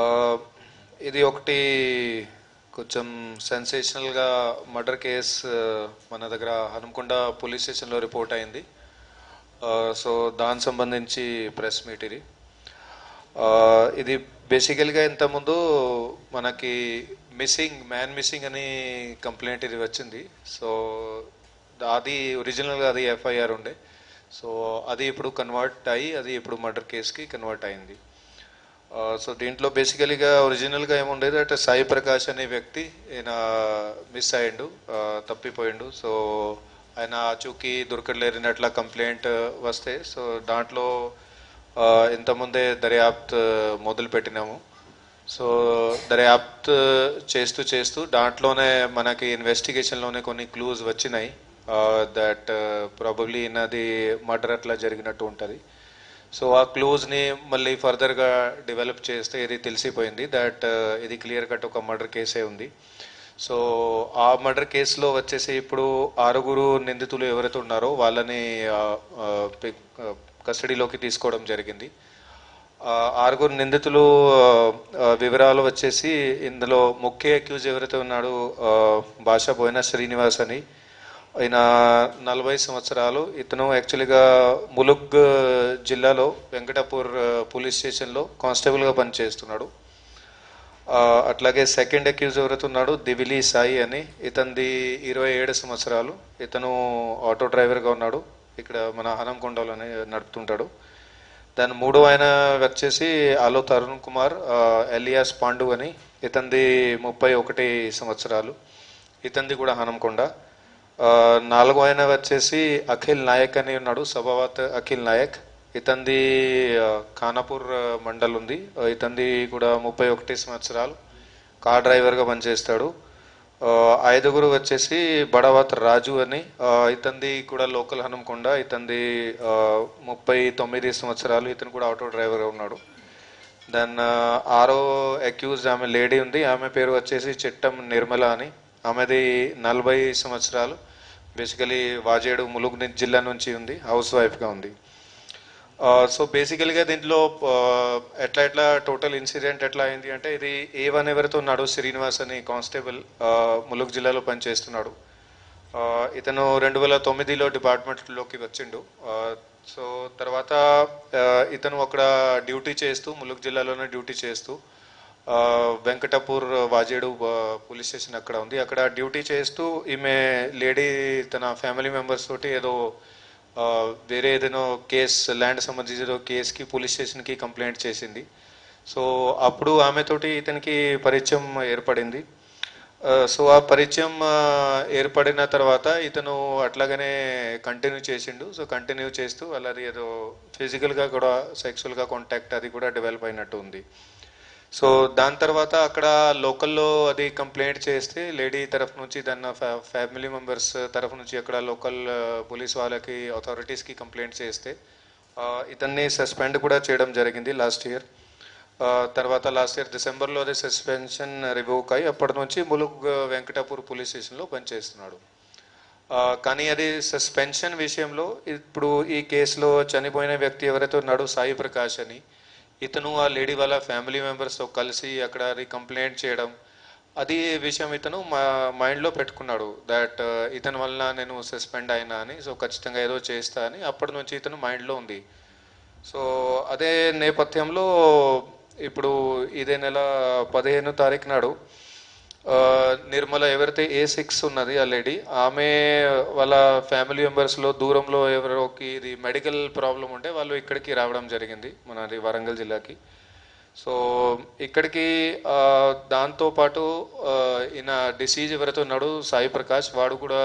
ఆ, ఇది ఒకటి కొంచెం సెన్సేషనల్గా మర్డర్ కేస్ మన దగ్గర హనుమకొండ పోలీస్ స్టేషన్లో రిపోర్ట్ అయింది. సో దానికి సంబంధించి ప్రెస్ మీట్ ఇది. ఇది బేసికల్గా ఇంతకుముందు మనకి మ్యాన్ మిస్సింగ్ అని కంప్లైంట్ ఇది వచ్చింది. సో అది ఒరిజినల్గా అది ఎఫ్ఐఆర్ ఉండే. సో అది ఇప్పుడు కన్వర్ట్ అయ్యి అది ఇప్పుడు మర్డర్ కేస్కి కన్వర్ట్ అయింది. సో దీంట్లో బేసికలీగా ఒరిజినల్గా ఏముండేది అంటే సాయి ప్రకాష్ అనే వ్యక్తి ఈయన మిస్ అయ్యిండు, తప్పిపోయిండు. సో ఆయన ఆచూకీ దొరకలేరినట్ల కంప్లైంట్ వస్తే సో దాంట్లో ఇంతకుముందే దర్యాప్తు మొదలు పెట్టినాము. సో దర్యాప్తు చేస్తూ చేస్తూ దాంట్లోనే మనకి ఇన్వెస్టిగేషన్లోనే కొన్ని క్లూస్ వచ్చినాయి దట్ ప్రాబబ్లీ ఈయనది మర్డర్ అట్లా జరిగినట్టు ఉంటుంది. సో ఆ క్లూజ్ని మళ్ళీ ఫర్దర్గా డెవలప్ చేస్తే ఇది తెలిసిపోయింది దట్ ఇది క్లియర్ కట్ ఒక మర్డర్ కేసే ఉంది. సో ఆ మర్డర్ కేసులో వచ్చేసి ఇప్పుడు 6 నిందితులు ఎవరైతే ఉన్నారో వాళ్ళని కస్టడీలోకి తీసుకోవడం జరిగింది. 6 నిందితులు వివరాలు వచ్చేసి ఇందులో ముఖ్య అక్యూజ్ ఎవరైతే ఉన్నాడో భాషా బోయిన శ్రీనివాస్ అని, ఆయన 40 సంవత్సరాలు. ఇతను యాక్చువల్గా ములుగ్ జిల్లాలో వెంకటాపూర్ పోలీస్ స్టేషన్లో కానిస్టేబుల్గా పనిచేస్తున్నాడు. అట్లాగే సెకండ్ అక్యూజ్ ఎవరైతే ఉన్నాడు దివిలి సాయి అని, ఇతనిది 27 సంవత్సరాలు. ఇతను ఆటో డ్రైవర్గా ఉన్నాడు, ఇక్కడ మన హనంకొండలోనే నడుపుతుంటాడు. దాని మూడో ఆయన వచ్చేసి ఆలో తరుణ్ కుమార్ ఎలియాస్ పాండు అని, ఇతనిది 31 సంవత్సరాలు. ఇతనిది కూడా హనంకొండ. 4వ ఆయన వచ్చేసి అఖిల్ నాయక్ అని ఉన్నాడు, సభావత్ అఖిల్ నాయక్. ఇతనిది ఖానాపూర్ మండల్ ఉంది. ఇతనిది కూడా 31 సంవత్సరాలు, కార్ డ్రైవర్గా పనిచేస్తాడు. 5గురు వచ్చేసి బడవత్ రాజు అని, ఇతనిది కూడా లోకల్ హనంకొండ. ఇతనిది 39 సంవత్సరాలు. ఇతను కూడా ఆటో డ్రైవర్గా ఉన్నాడు. దాన్ని 6వ అక్యూజ్ ఆమె లేడీ ఉంది, ఆమె పేరు వచ్చేసి చిట్టం నిర్మల అని. ఆమెది 40 సంవత్సరాలు. బేసికలీ వాజేడు ములుగు జిల్లా నుంచి ఉంది, హౌస్ వైఫ్గా ఉంది. సో బేసికల్గా దీంట్లో ఎట్లా టోటల్ ఇన్సిడెంట్ ఎట్లా అయింది అంటే, ఇది A1 ఎవరితో ఉన్నాడు శ్రీనివాస్ అని కానిస్టేబుల్, ములుగు జిల్లాలో పనిచేస్తున్నాడు. ఇతను 2009లో డిపార్ట్మెంట్లోకి వచ్చిండు. సో తర్వాత ఇతను అక్కడ డ్యూటీ చేస్తూ ములుగు జిల్లాలోనే డ్యూటీ చేస్తూ వెంకటాపూర్ వాజేడు పోలీస్ స్టేషన్ అక్కడ ఉంది, అక్కడ డ్యూటీ చేస్తూ ఈమె లేడీ తన ఫ్యామిలీ మెంబర్స్ తోటి ఏదో వేరే ఏదైనా కేసు ల్యాండ్ సంబంధించిన కేసుకి పోలీస్ స్టేషన్కి కంప్లైంట్ చేసింది. సో అప్పుడు ఆమెతోటి ఇతనికి పరిచయం ఏర్పడింది. సో ఆ పరిచయం ఏర్పడిన తర్వాత ఇతను అట్లాగనే కంటిన్యూ చేసిండు. సో కంటిన్యూ చేస్తూ అలాది ఏదో ఫిజికల్గా కూడా సెక్సువల్గా కాంటాక్ట్ అది కూడా డెవలప్ అయినట్టు ఉంది. సో దాని తర్వాత అక్కడ లోకల్లో అది కంప్లైంట్ చేస్తే లేడీ తరఫు నుంచి దాని ఫ్యామిలీ మెంబర్స్ తరఫు నుంచి అక్కడ లోకల్ పోలీస్ వాళ్ళకి అథారిటీస్కి కంప్లైంట్ చేస్తే ఇతన్ని సస్పెండ్ కూడా చేయడం జరిగింది లాస్ట్ ఇయర్. తర్వాత లాస్ట్ ఇయర్ డిసెంబర్లో అది సస్పెన్షన్ రివోక్ అయ్యి అప్పటి నుంచి ములుగ్ వెంకటాపూర్ పోలీస్ స్టేషన్లో పనిచేస్తున్నాడు. కానీ అది సస్పెన్షన్ విషయంలో ఇప్పుడు ఈ కేసులో చనిపోయిన వ్యక్తి ఎవరైతే ఉన్నాడో సాయి ప్రకాష్ అని, ఇతను ఆ లేడీ వాళ్ళ ఫ్యామిలీ మెంబర్స్తో కలిసి అక్కడ అది కంప్లైంట్ చేయడం, అది విషయం ఇతను మైండ్లో పెట్టుకున్నాడు దట్ ఇతని వల్ల నేను సస్పెండ్ అయినా అని. సో ఖచ్చితంగా ఏదో చేస్తా అని అప్పటి నుంచి ఇతను మైండ్లో ఉంది. సో అదే నేపథ్యంలో ఇప్పుడు ఇదే నెల 15వ తారీఖు నాడు నిర్మల ఎవరైతే A6 ఉన్నది ఆ లేడీ, ఆమె వాళ్ళ ఫ్యామిలీ మెంబర్స్లో దూరంలో ఎవరోకి ఇది మెడికల్ ప్రాబ్లం ఉంటే వాళ్ళు ఇక్కడికి రావడం జరిగింది, మనది వరంగల్ జిల్లాకి. సో ఇక్కడికి దాంతోపాటు ఈయన డిసీజ్ ఎవరైతే ఉన్నాడు సాయి ప్రకాష్, వాడు కూడా